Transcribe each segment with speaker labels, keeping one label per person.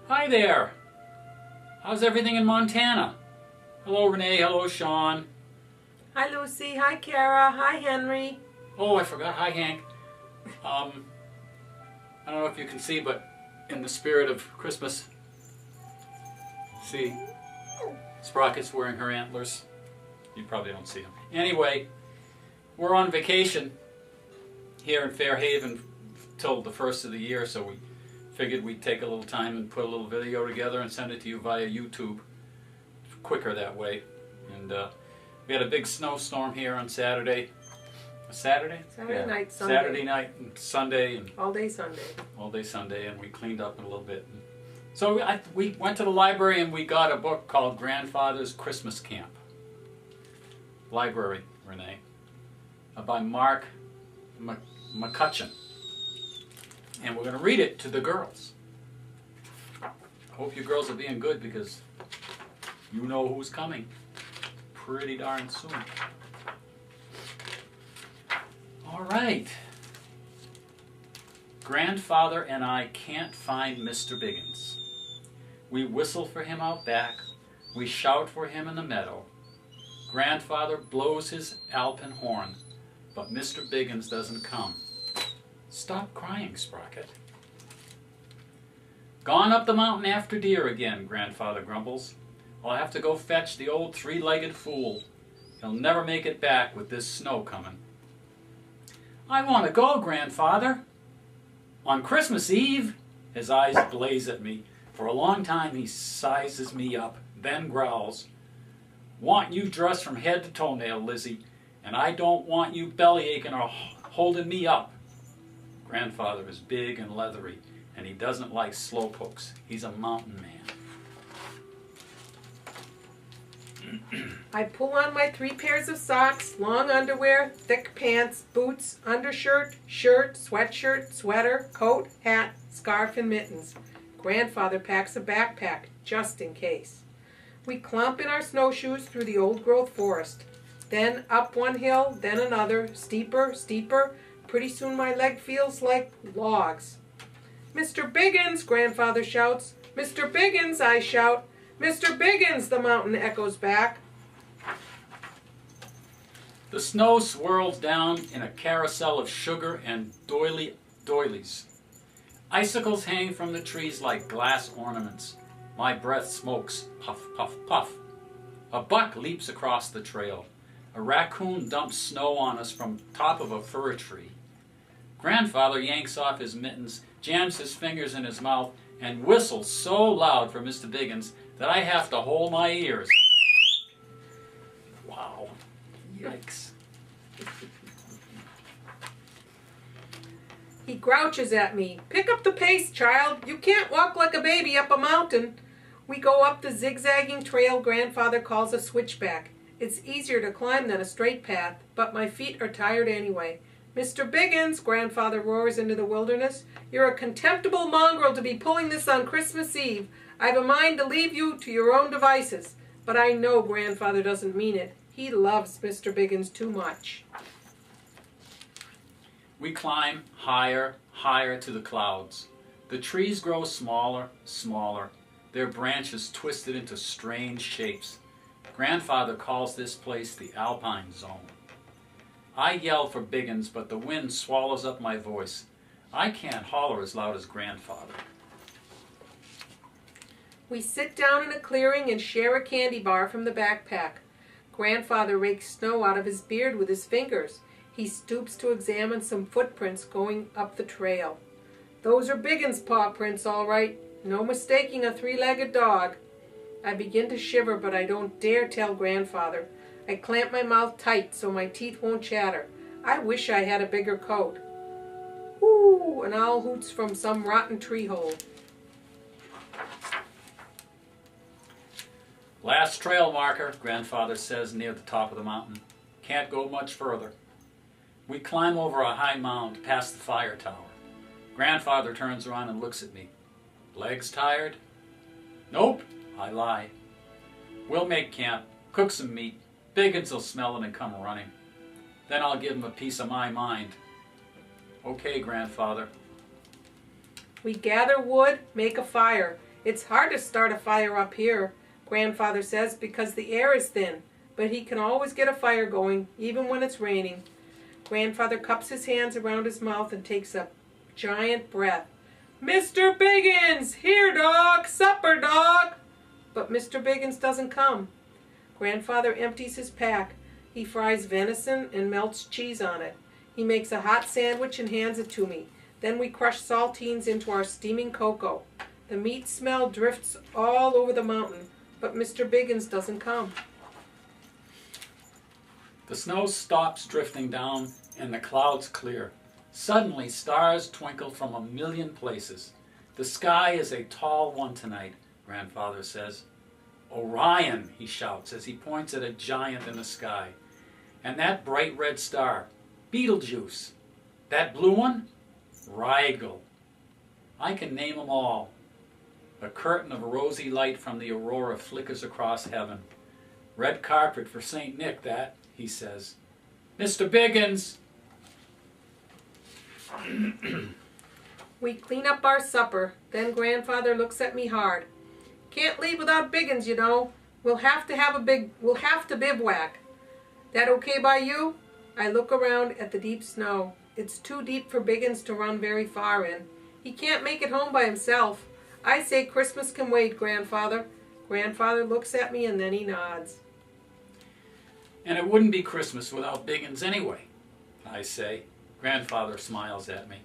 Speaker 1: Hi there. How's everything in Montana? Hello Renee, hello Sean.
Speaker 2: Hi Lucy, hi Cara, hi Henry.
Speaker 1: Oh, I forgot, hi Hank. I don't know if you can see, but in the spirit of Christmas, see, Sprocket's wearing her antlers. You probably don't see them. Anyway, we're on vacation here in Fairhaven till the first of the year, so we figured we'd take a little time and put a little video together and send it to you via YouTube. Quicker that way. And we had a big snowstorm here on Saturday. Saturday?
Speaker 2: Saturday night, Sunday.
Speaker 1: Saturday night and Sunday. And
Speaker 2: all day Sunday.
Speaker 1: All day Sunday, and we cleaned up in a little bit. So we went to the library and we got a book called Grandfather's Christmas Camp. Library, Renee. By Mark McCutcheon. And we're going to read it to the girls. I hope you girls are being good because you know who's coming pretty darn soon. All right. Grandfather and I can't find Mr. Biggins. We whistle for him out back. We shout for him in the meadow. Grandfather blows his alpine horn, but Mr. Biggins doesn't come. Stop crying, Sprocket. Gone up the mountain after deer again, Grandfather grumbles. I'll have to go fetch the old three-legged fool. He'll never make it back with this snow coming. I want to go, Grandfather. On Christmas Eve, his eyes blaze at me. For a long time he sizes me up, then growls. Want you dressed from head to toenail, Lizzie, and I don't want you bellyaching or holding me up. Grandfather is big and leathery, and he doesn't like slowpokes. He's a mountain
Speaker 2: man. I pull on my 3 pairs of socks, long underwear, thick pants, boots, undershirt, shirt, sweatshirt, sweater, coat, hat, scarf, and mittens. Grandfather packs a backpack, just in case. We clomp in our snowshoes through the old-growth forest. Then up one hill, then another, steeper, steeper. Pretty soon my leg feels like logs. Mr. Biggins, Grandfather shouts. Mr. Biggins, I shout. Mr. Biggins, the mountain echoes back.
Speaker 1: The snow swirls down in a carousel of sugar and doilies. Icicles hang from the trees like glass ornaments. My breath smokes, puff, puff, puff. A buck leaps across the trail. A raccoon dumps snow on us from top of a fir tree. Grandfather yanks off his mittens, jams his fingers in his mouth, and whistles so loud for Mr. Biggins that I have to hold my ears. Wow. Yikes.
Speaker 2: He grouches at me. Pick up the pace, child. You can't walk like a baby up a mountain. We go up the zigzagging trail Grandfather calls a switchback. It's easier to climb than a straight path, but my feet are tired anyway. Mr. Biggins, Grandfather roars into the wilderness, you're a contemptible mongrel to be pulling this on Christmas Eve. I've a mind to leave you to your own devices. But I know Grandfather doesn't mean it. He loves Mr. Biggins too much.
Speaker 1: We climb higher, higher to the clouds. The trees grow smaller, smaller, their branches twisted into strange shapes. Grandfather calls this place the Alpine Zone. I yell for Biggins, but the wind swallows up my voice. I can't holler as loud as Grandfather.
Speaker 2: We sit down in a clearing and share a candy bar from the backpack. Grandfather rakes snow out of his beard with his fingers. He stoops to examine some footprints going up the trail. Those are Biggins' paw prints, all right. No mistaking a 3-legged dog. I begin to shiver, but I don't dare tell Grandfather. I clamp my mouth tight so my teeth won't chatter. I wish I had a bigger coat. Whoo! An owl hoots from some rotten tree hole.
Speaker 1: Last trail marker, Grandfather says near the top of the mountain. Can't go much further. We climb over a high mound past the fire tower. Grandfather turns around and looks at me. Legs tired? Nope, I lie. We'll make camp, cook some meat. Biggins will smell it and come running. Then I'll give him a piece of my mind. Okay, Grandfather.
Speaker 2: We gather wood, make a fire. It's hard to start a fire up here, Grandfather says, because the air is thin, but he can always get a fire going, even when it's raining. Grandfather cups his hands around his mouth and takes a giant breath. Mr. Biggins! Here, dog! Supper, dog! But Mr. Biggins doesn't come. Grandfather empties his pack. He fries venison and melts cheese on it. He makes a hot sandwich and hands it to me. Then we crush saltines into our steaming cocoa. The meat smell drifts all over the mountain, but Mr. Biggins doesn't come.
Speaker 1: The snow stops drifting down and the clouds clear. Suddenly, stars twinkle from a million places. The sky is a tall one tonight, Grandfather says. Orion, he shouts as he points at a giant in the sky. And that bright red star, Betelgeuse. That blue one, Rigel. I can name them all. A curtain of rosy light from the aurora flickers across heaven. Red carpet for St. Nick, that, he says. Mr. Biggins!
Speaker 2: We clean up our supper. Then Grandfather looks at me hard. Can't leave without Biggins, you know. We'll have to bivouac. That okay by you? I look around at the deep snow. It's too deep for Biggins to run very far in. He can't make it home by himself. I say Christmas can wait, Grandfather. Grandfather looks at me and then he nods.
Speaker 1: And it wouldn't be Christmas without Biggins anyway, I say. Grandfather smiles at me.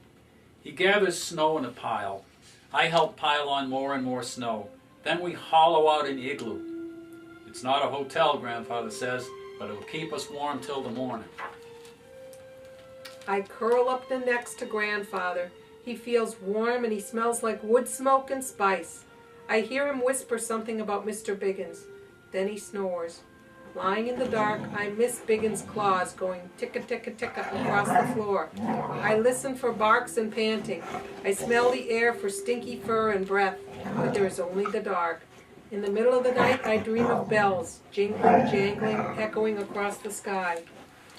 Speaker 1: He gathers snow in a pile. I help pile on more and more snow. Then we hollow out an igloo. It's not a hotel, Grandfather says, but it'll keep us warm till the morning.
Speaker 2: I curl up next to Grandfather. He feels warm and he smells like wood smoke and spice. I hear him whisper something about Mr. Biggins. Then he snores. Lying in the dark, I miss Biggins' claws going ticka-ticka-ticka across the floor. I listen for barks and panting. I smell the air for stinky fur and breath, but there is only the dark. In the middle of the night, I dream of bells, jingling, jangling, echoing across the sky.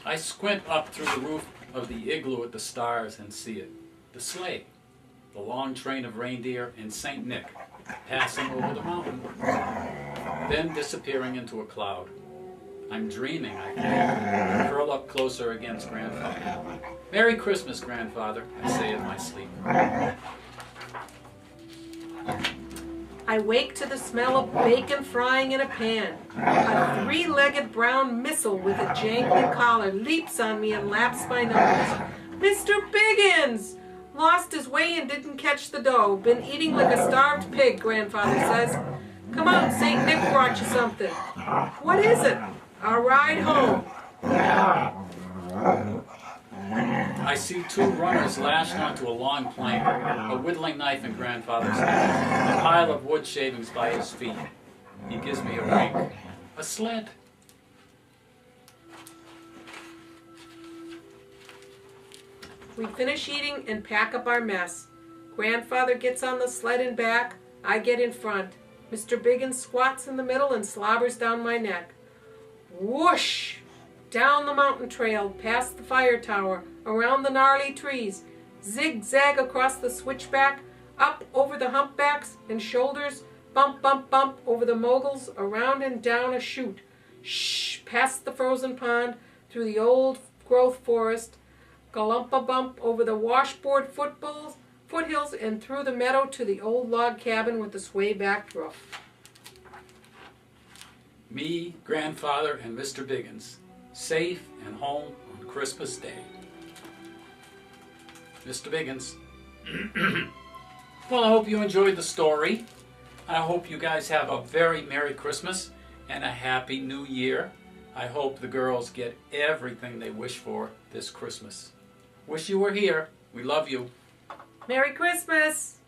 Speaker 1: I squint up through the roof of the igloo at the stars and see it. The sleigh, the long train of reindeer, and St. Nick passing over the mountain, then disappearing into a cloud. I'm dreaming, I think. I curl up closer against Grandfather. Merry Christmas, Grandfather, I say in my sleep.
Speaker 2: I wake to the smell of bacon frying in a pan. A three-legged brown missile with a jangling collar leaps on me and laps my nose. Mr. Biggins! Lost his way and didn't catch the dough. Been eating like a starved pig, Grandfather says. Come on, St. Nick brought you something. What is it? A ride home.
Speaker 1: I see two runners lashed onto a long plank, a whittling knife in Grandfather's hand, a pile of wood shavings by his feet. He gives me a wink. A sled.
Speaker 2: We finish eating and pack up our mess. Grandfather gets on the sled and back. I get in front. Mr. Biggins squats in the middle and slobbers down my neck. Whoosh! Down the mountain trail, past the fire tower, around the gnarly trees, zigzag across the switchback, up over the humpbacks and shoulders, bump, bump, bump over the moguls, around and down a chute, shh, past the frozen pond, through the old growth forest, galumpa bump over the washboard foothills, and through the meadow to the old log cabin with the sway-backed roof.
Speaker 1: Me, Grandfather, and Mr. Biggins, safe and home on Christmas Day. Mr. Biggins. Well, I hope you enjoyed the story. I hope you guys have a very Merry Christmas and a Happy New Year. I hope the girls get everything they wish for this Christmas. Wish you were here. We love you.
Speaker 2: Merry Christmas!